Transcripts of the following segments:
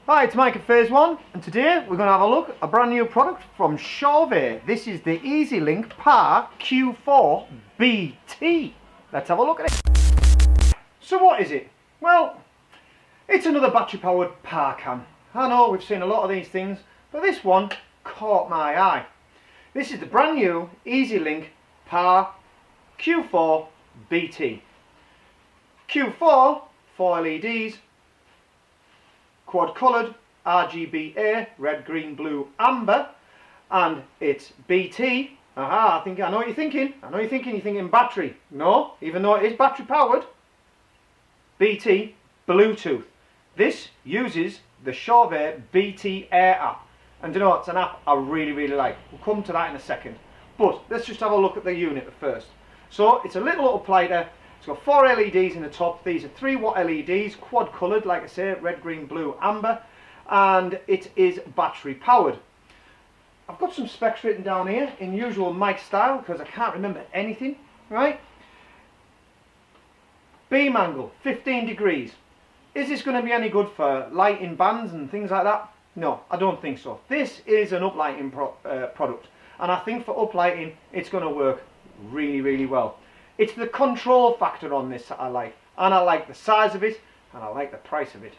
Hi, it's Mike at Phase 1, and today we're going to have a look at a brand new product from Chauvet. This is the EZlink Par Q4 BT. Let's have a look at it. So what is it? Well, it's another battery powered par cam. I know we've seen a lot of these things, but this one caught my eye. This is the brand new EZlink Par Q4 BT. Q4, 4 LEDs, quad coloured, RGBA, red, green, blue, amber, and it's BT. Aha, I know what you're thinking. You're thinking battery. No, even though it is battery powered, BT, Bluetooth. This uses the Chauvet BT Air app. And you know, it's an app I really like. We'll come to that in a second. But let's just have a look at the unit first. So it's a little uplighter. It's got 4 LEDs in the top. These are 3-watt LEDs, quad coloured, like I say, red, green, blue, amber, and it is battery powered. I've got some specs written down here in usual Mike style because I can't remember anything, right? Beam angle, 15 degrees. Is this going to be any good for lighting bands and things like that? No, I don't think so. This is an uplighting product, and I think for uplighting it's going to work really well. It's the control factor on this that I like, and I like the size of it, and I like the price of it.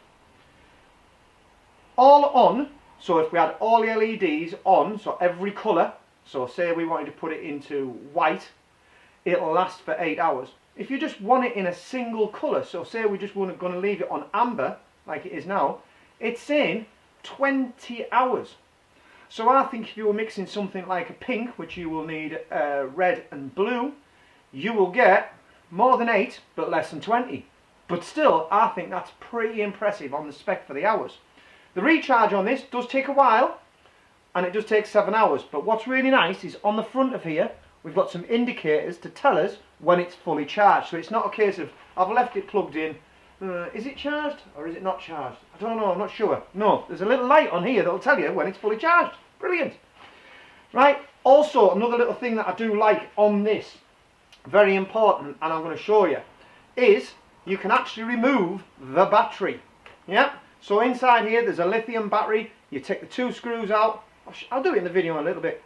All on, so if we had all the LEDs on, so every colour, so say we wanted to put it into white, it'll last for 8 hours. If you just want it in a single colour, so say we just weren't going to leave it on amber, like it is now, it's saying 20 hours. So I think if you were mixing something like a pink, which you will need red and blue, you will get more than 8 but less than 20. But still, I think that's pretty impressive on the spec for the hours. The recharge on this does take a while, and it does take 7 hours, but what's really nice is on the front of here we've got some indicators to tell us when it's fully charged. So it's not a case of I've left it plugged in, is it charged or is it not charged? I don't know, I'm not sure. No, there's a little light on here that'll tell you when it's fully charged. Brilliant. Right, also another little thing that I do like on this, very important, and I'm going to show you, is you can actually remove the battery. Yeah, so inside here there's a lithium battery. You take the 2 screws out. I'll do it in the video in a little bit.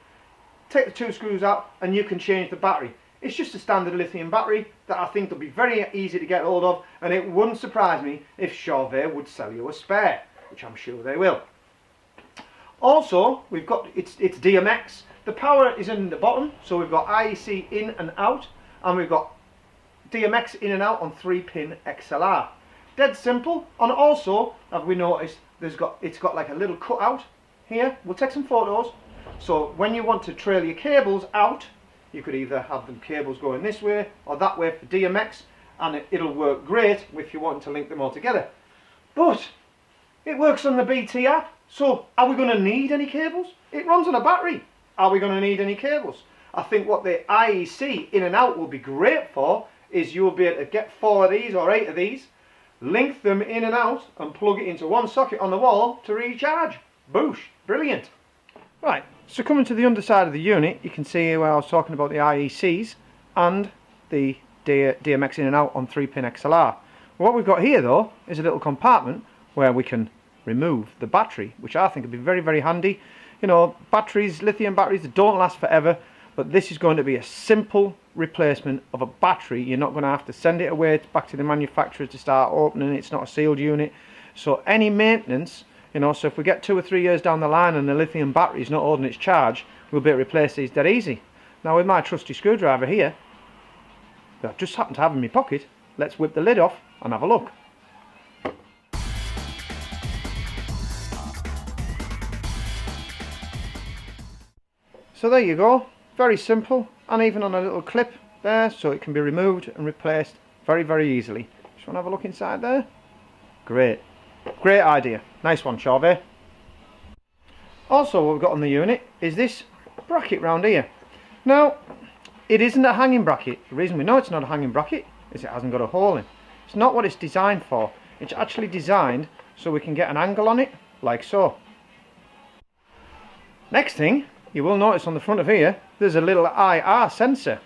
Take the 2 screws out and you can change the battery. It's just a standard lithium battery that I think will be very easy to get hold of, and it wouldn't surprise me if Chauvet would sell you a spare, which I'm sure they will. Also, we've got it's DMX. The power is in the bottom, so we've got IEC in and out, and we've got DMX in and out on 3-pin XLR. Dead simple. And also, have we noticed, it's got like a little cutout here. We'll take some photos. So when you want to trail your cables out, you could either have the cables going this way or that way for DMX, and it'll work great if you want to link them all together. But it works on the BT app, so are we going to need any cables? It runs on a battery. Are we going to need any cables? I think what the IEC in and out will be great for is you'll be able to get 4 of these or 8 of these, link them in and out, and plug it into one socket on the wall to recharge. Boosh, brilliant. Right, so coming to the underside of the unit, you can see where I was talking about the IECs and the DMX in and out on 3-pin XLR. What we've got here though is a little compartment where we can remove the battery, which I think would be very handy. You know, batteries, lithium batteries, they don't last forever, but this is going to be a simple replacement of a battery. You're not going to have to send it away back to the manufacturer to start opening. It's not a sealed unit, so any maintenance, you know, so if we get 2 or 3 years down the line and the lithium battery is not holding its charge, we'll be able to replace these dead easy. Now with my trusty screwdriver here, that I just happen to have in my pocket, let's whip the lid off and have a look. So there you go, very simple, and even on a little clip there, so it can be removed and replaced very easily. Just want to have a look inside there. Great idea, nice one Chauvet. Also what we've got on the unit is this bracket round here. Now it isn't a hanging bracket. The reason we know it's not a hanging bracket is it hasn't got a hole in. It's not what it's designed for. It's actually designed so we can get an angle on it like so. Next thing, you will notice on the front of here there's a little IR sensor,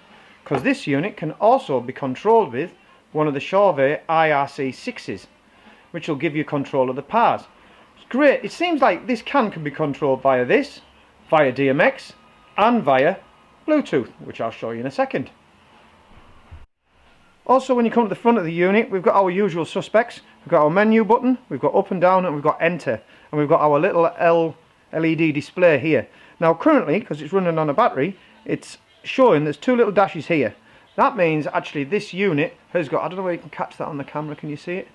because this unit can also be controlled with one of the Chauvet IRC6s, which will give you control of the pars. It's great. It seems like this can be controlled via this, via DMX, and via Bluetooth, which I'll show you in a second. Also, when you come to the front of the unit, we've got our usual suspects. We've got our menu button, we've got up and down, and we've got enter. And we've got our little LED display here. Now currently, because it's running on a battery, it's showing there's two little dashes here. That means actually this unit has got, I don't know whether you can catch that on the camera, can you see it?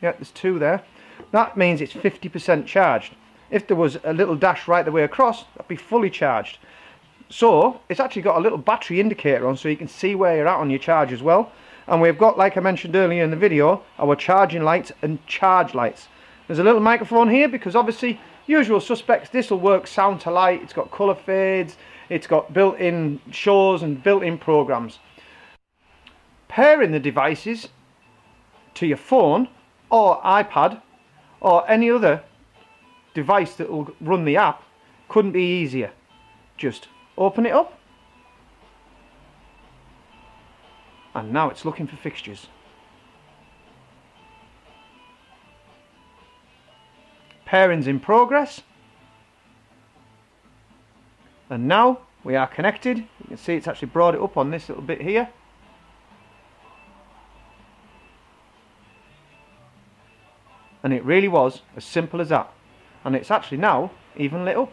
Yeah, there's two there. That means it's 50% charged. If there was a little dash right the way across, that'd be fully charged. So it's actually got a little battery indicator on, so you can see where you're at on your charge as well. And we've got, like I mentioned earlier in the video, our charging lights and charge lights. There's a little microphone here because obviously usual suspects, this will work sound to light. It's got colour fades, it's got built-in shows and built-in programs. Pairing the devices to your phone or iPad or any other device that will run the app couldn't be easier. Just open it up, and now it's looking for fixtures. Pairing's in progress, and now we are connected. You can see it's actually brought it up on this little bit here. And it really was as simple as that, and it's actually now even lit up.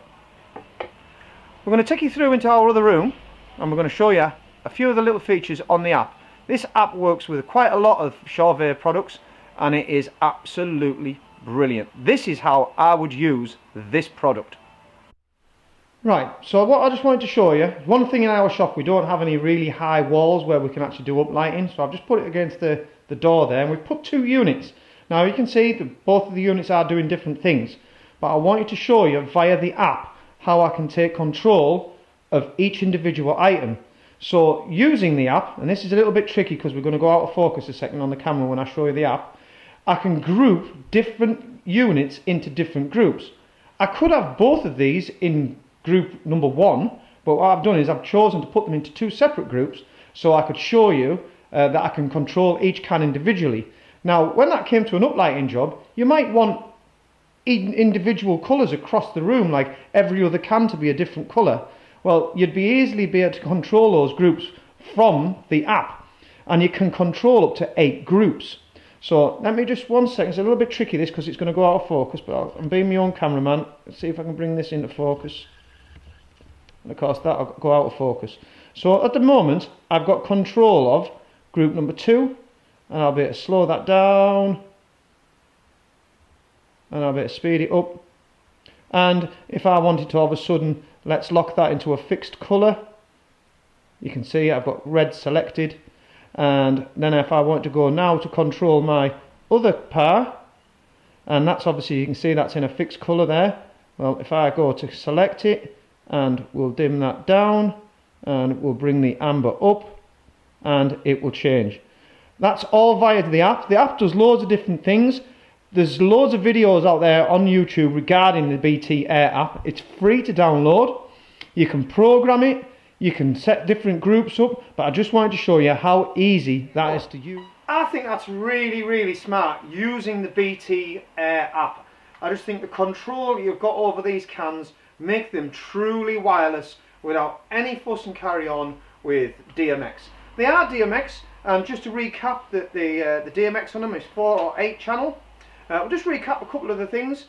We're going to take you through into our other room, and we're going to show you a few of the little features on the app. This app works with quite a lot of Chauvet products, and it is absolutely brilliant. This is how I would use this product. Right, so what I just wanted to show you, one thing in our shop, we don't have any really high walls where we can actually do up lighting, so I've just put it against the door there, and we've put two units. Now you can see that both of the units are doing different things, but I wanted to show you via the app how I can take control of each individual item. So using the app, and this is a little bit tricky because we're going to go out of focus a second on the camera when I show you the app, I can group different units into different groups. I could have both of these in group number 1, but what I've done is I've chosen to put them into two separate groups so I could show you that I can control each can individually. Now when that came to an uplighting job, you might want individual colours across the room, like every other can to be a different colour. Well, you'd be easily be able to control those groups from the app, and you can control up to 8 groups. So let me just one second, it's a little bit tricky this because it's going to go out of focus, but I'm being my own cameraman. Let's see if I can bring this into focus. And of course that'll go out of focus. So at the moment I've got control of group number 2, and I'll be able to slow that down, and I'll be able to speed it up. And if I wanted to all of a sudden, let's lock that into a fixed colour. You can see I've got red selected. And then if I want to go now to control my other par, and that's obviously, you can see that's in a fixed colour there. Well, if I go to select it, and we'll dim that down, and we'll bring the amber up, and it will change. That's all via the app. The app does loads of different things. There's loads of videos out there on YouTube regarding the BT Air app. It's free to download. You can program it. You can set different groups up. But I just wanted to show you how easy that is to use. I think that's really, really smart, using the BT Air app. I just think the control you've got over these cans make them truly wireless without any fuss and carry on with DMX. They are DMX. Just to recap, the DMX on them is 4 or 8 channel. We'll just recap a couple of the things.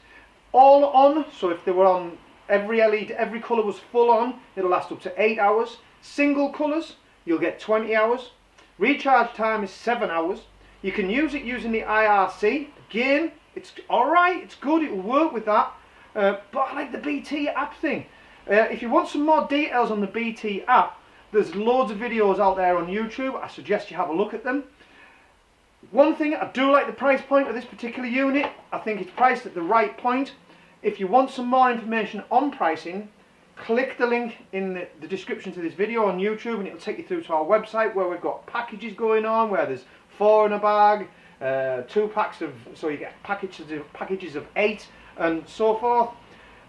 All on, so if they were on every LED, every colour was full on, it'll last up to 8 hours. Single colours, you'll get 20 hours. Recharge time is 7 hours. You can use it using the IRC. Again, it's alright, it's good, it will work with that. But I like the BT app thing. If you want some more details on the BT app, there's loads of videos out there on YouTube. I suggest you have a look at them. One thing, I do like the price point of this particular unit. I think it's priced at the right point. If you want some more information on pricing, click the link in the description to this video on YouTube, and it'll take you through to our website where we've got packages going on, where there's 4 in a bag, 2 packs of, so you get packages of 8 and so forth.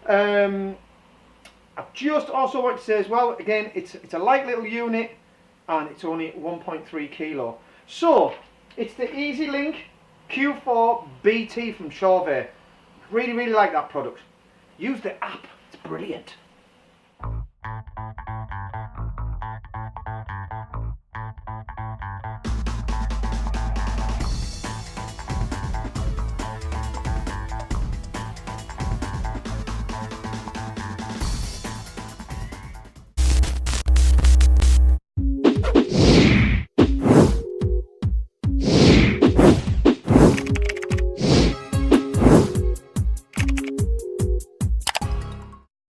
I just also want to say as well, again, it's a light little unit, and it's only 1.3 kilo. So it's the EZlink Q4 BT from Chauvet. Really, really like that product. Use the app. It's brilliant.